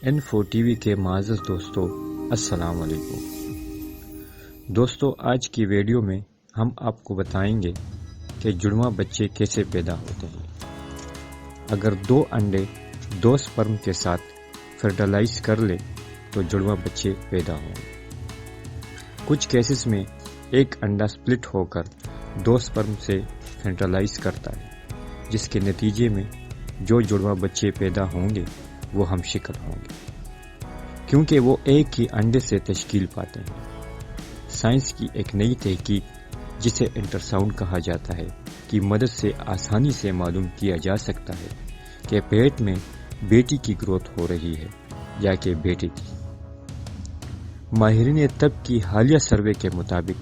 Info T V کے معزز دوستو السلام علیکم دوستو، آج کی ویڈیو میں ہم آپ کو بتائیں گے کہ جڑواں بچے کیسے پیدا ہوتے ہیں۔ اگر 2 انڈے 2 سپرم کے ساتھ فرٹیلائز کر لے تو جڑواں بچے پیدا ہوں گے۔ کچھ کیسز میں ایک انڈا سپلٹ ہو کر 2 سپرم سے فرٹیلائز کرتا ہے، جس کے نتیجے میں جو جڑواں بچے پیدا ہوں گے وہ ہم شکل ہوں گے، کیونکہ وہ ایک ہی انڈے سے تشکیل پاتے ہیں۔ سائنس کی ایک نئی تحقیق جسے انٹراساؤنڈ کہا جاتا ہے کی مدد سے آسانی سے معلوم کیا جا سکتا ہے کہ پیٹ میں بیٹی کی گروتھ ہو رہی ہے یا کہ بیٹے کی۔ ماہرین طب کی حالیہ سروے کے مطابق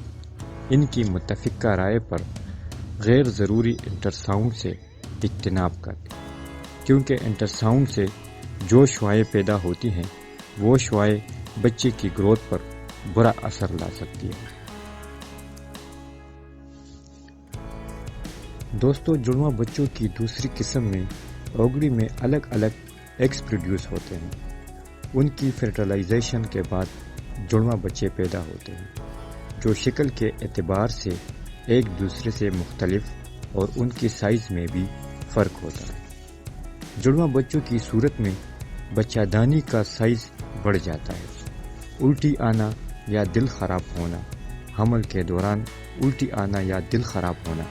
ان کی متفقہ رائے پر غیر ضروری انٹراساؤنڈ سے اجتناب کریں، کیونکہ انٹراساؤنڈ سے جو شعاعیں پیدا ہوتی ہیں وہ شعاعیں بچے کی گروتھ پر برا اثر لا سکتی ہیں۔ دوستو، جڑواں بچوں کی دوسری قسم میں اوگڑی میں الگ الگ ایگز پروڈیوس ہوتے ہیں۔ ان کی فرٹیلائزیشن کے بعد جڑواں بچے پیدا ہوتے ہیں، جو شکل کے اعتبار سے ایک دوسرے سے مختلف اور ان کی سائز میں بھی فرق ہوتا ہے۔ جڑواں بچوں کی صورت میں بچہ دانی کا سائز بڑھ جاتا ہے۔ الٹی آنا یا دل خراب ہونا، حمل کے دوران الٹی آنا یا دل خراب ہونا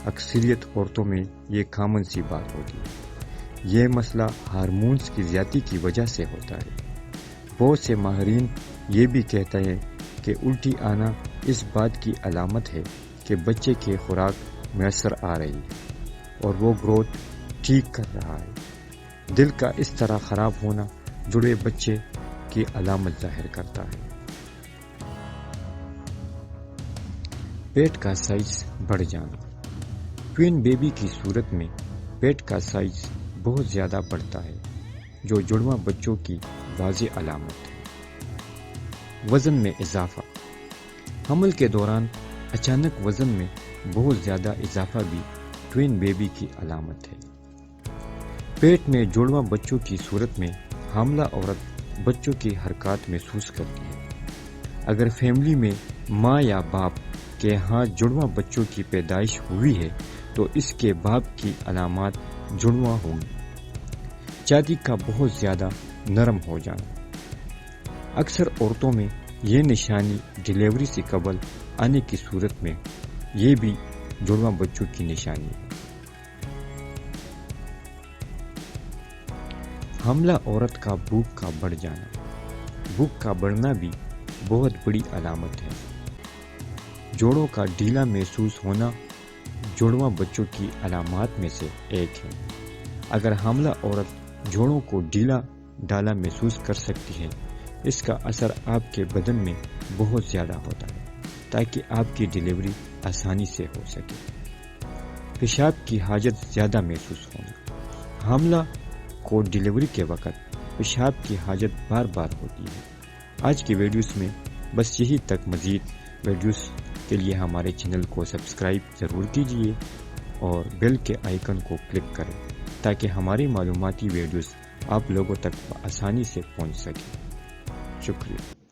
اکثریت عورتوں میں یہ کامن سی بات ہوتی ہے۔ یہ مسئلہ ہارمونز کی زیادتی کی وجہ سے ہوتا ہے۔ بہت سے ماہرین یہ بھی کہتے ہیں کہ الٹی آنا اس بات کی علامت ہے کہ بچے کی خوراک میسر آ رہی ہے اور وہ گروتھ ٹھیک کر رہا ہے۔ دل کا اس طرح خراب ہونا جڑے بچے کی علامت ظاہر کرتا ہے۔ پیٹ کا سائز بڑھ جانا، ٹوین بیبی کی صورت میں پیٹ کا سائز بہت زیادہ بڑھتا ہے، جو جڑواں بچوں کی واضح علامت ہے۔ وزن میں اضافہ، حمل کے دوران اچانک وزن میں بہت زیادہ اضافہ بھی ٹوین بیبی کی علامت ہے۔ پیٹ میں جڑواں بچوں کی صورت میں حاملہ عورت بچوں کی حرکات محسوس کرتی ہے۔ اگر فیملی میں ماں یا باپ کے ہاں جڑواں بچوں کی پیدائش ہوئی ہے تو اس کے باپ کی علامات جڑواں ہوں گی۔ چھاتی کا بہت زیادہ نرم ہو جانا، اکثر عورتوں میں یہ نشانی ڈیلیوری سے قبل آنے کی صورت میں یہ بھی جڑواں بچوں کی نشانی ہے۔ حاملہ عورت کا بھوک کا بڑھ جانا، بھوک کا بڑھنا بھی بہت بڑی علامت ہے۔ جوڑوں کا ڈھیلا محسوس ہونا جڑواں بچوں کی علامات میں سے ایک ہے۔ اگر حاملہ عورت جوڑوں کو ڈھالا محسوس کر سکتی ہے، اس کا اثر آپ کے بدن میں بہت زیادہ ہوتا ہے تاکہ آپ کی ڈیلیوری آسانی سے ہو سکے۔ پیشاب کی حاجت زیادہ محسوس ہونا، حاملہ کو ڈیلیوری کے وقت پیشاب کی حاجت بار بار ہوتی ہے۔ آج کی ویڈیوز میں بس یہی تک۔ مزید ویڈیوز کے لیے ہمارے چینل کو سبسکرائب ضرور کیجیے اور بیل کے آئیکن کو کلک کریں تاکہ ہماری معلوماتی ویڈیوز آپ لوگوں تک آسانی سے پہنچ سکیں۔ شکریہ۔